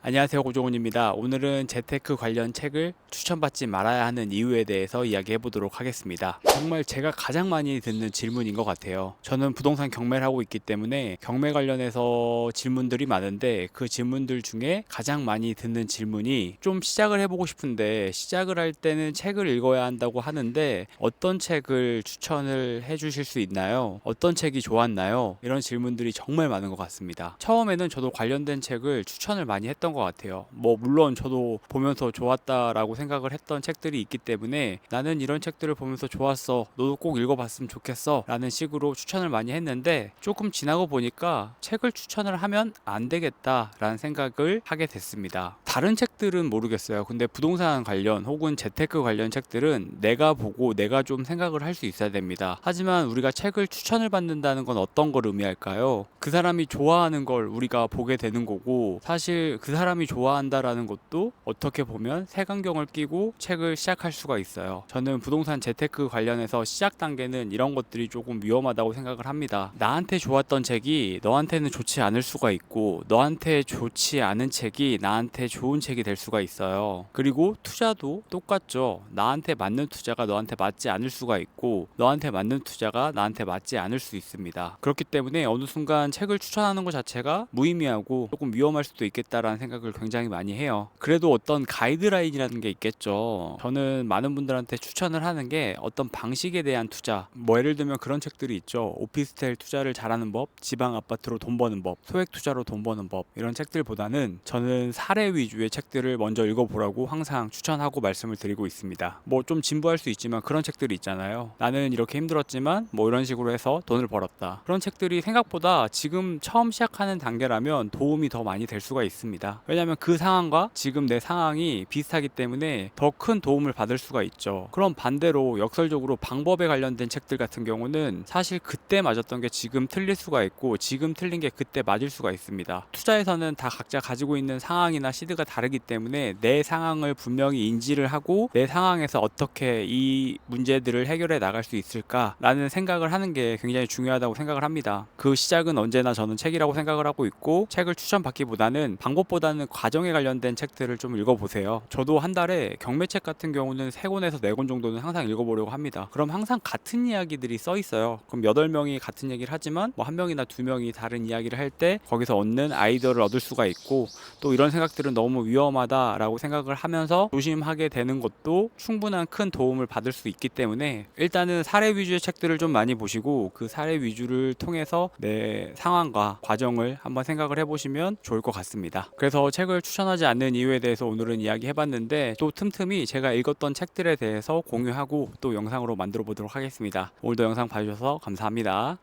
안녕하세요, 고종훈입니다. 오늘은 재테크 관련 책을 추천받지 말아야 하는 이유에 대해서 이야기해 보도록 하겠습니다. 정말 제가 가장 많이 듣는 질문인 것 같아요. 저는 부동산 경매를 하고 있기 때문에 경매 관련해서 질문들이 많은데, 그 질문들 중에 가장 많이 듣는 질문이, 좀 시작을 해보고 싶은데 시작을 할 때는 책을 읽어야 한다고 하는데 어떤 책을 추천을 해 주실 수 있나요? 어떤 책이 좋았나요? 이런 질문들이 정말 많은 것 같습니다. 처음에는 저도 관련된 책을 추천을 많이 했던 것 같아요. 물론 저도 보면서 좋았다라고 생각을 했던 책들이 있기 때문에, 나는 이런 책들을 보면서 좋았어, 너도 꼭 읽어봤으면 좋겠어 라는 식으로 추천을 많이 했는데, 조금 지나고 보니까 책을 추천을 하면 안 되겠다 라는 생각을 하게 됐습니다. 다른 책들은 모르겠어요. 근데 부동산 관련 혹은 재테크 관련 책들은 내가 보고 내가 좀 생각을 할 수 있어야 됩니다. 하지만 우리가 책을 추천을 받는다는 건 어떤 걸 의미할까요? 그 사람이 좋아하는 걸 우리가 보게 되는 거고, 사실 그 사람이 좋아한다라는 것도 어떻게 보면 색안경을 끼고 책을 시작할 수가 있어요. 저는 부동산 재테크 관련해서 시작 단계는 이런 것들이 조금 위험하다고 생각을 합니다. 나한테 좋았던 책이 너한테는 좋지 않을 수가 있고, 너한테 좋지 않은 책이 나한테 좋은 책이 될 수가 있어요. 그리고 투자도 똑같죠. 나한테 맞는 투자가 너한테 맞지 않을 수가 있고, 너한테 맞는 투자가 나한테 맞지 않을 수 있습니다. 그렇기 때문에 어느 순간 책을 추천하는 것 자체가 무의미하고 조금 위험할 수도 있겠다라는 생각을 굉장히 많이 해요. 그래도 어떤 가이드라인이라는 게 있겠죠. 저는 많은 분들한테 추천을 하는 게 어떤 방식에 대한 투자, 예를 들면 그런 책들이 있죠. 오피스텔 투자를 잘하는 법, 지방 아파트로 돈 버는 법, 소액 투자로 돈 버는 법, 이런 책들보다는 저는 사례 위주의 책들을 먼저 읽어보라고 항상 추천하고 말씀을 드리고 있습니다. 좀 진부할 수 있지만 그런 책들이 있잖아요. 나는 이렇게 힘들었지만 이런 식으로 해서 돈을 벌었다. 그런 책들이 생각보다 지금 처음 시작하는 단계라면 도움이 더 많이 될 수가 있습니다. 왜냐하면 그 상황과 지금 내 상황이 비슷하기 때문에 더 큰 도움을 받을 수가 있죠. 그럼 반대로 역설적으로 방법에 관련된 책들 같은 경우는 사실 그때 맞았던 게 지금 틀릴 수가 있고, 지금 틀린 게 그때 맞을 수가 있습니다. 투자에서는 다 각자 가지고 있는 상황이나 시드가 다르기 때문에 내 상황을 분명히 인지를 하고, 내 상황에서 어떻게 이 문제들을 해결해 나갈 수 있을까라는 생각을 하는 게 굉장히 중요하다고 생각을 합니다. 그 시작은 언제나 저는 책이라고 생각을 하고 있고, 책을 추천받기보다는 방법보다는 과정에 관련된 책들을 좀 읽어보세요. 저도 한 달에 경매책 같은 경우는 3권에서 4권 정도는 항상 읽어보려고 합니다. 그럼 항상 같은 이야기들이 써 있어요. 그럼 8명이 같은 얘기를 하지만 1명이나 2명이 다른 이야기를 할 때 거기서 얻는 아이디어를 얻을 수가 있고, 또 이런 생각들은 너무 위험하다라고 생각을 하면서 조심하게 되는 것도 충분한 큰 도움을 받을 수 있기 때문에, 일단은 사례 위주의 책들을 좀 많이 보시고, 그 사례 위주를 통해서 내 상황과 과정을 한번 생각을 해보시면 좋을 것 같습니다. 그래서 책을 추천하지 않는 이유에 대해서 오늘은 이야기해봤는데, 또 틈틈이 제가 읽었던 책들에 대해서 공유하고 또 영상으로 만들어 보도록 하겠습니다. 오늘도 영상 봐주셔서 감사합니다.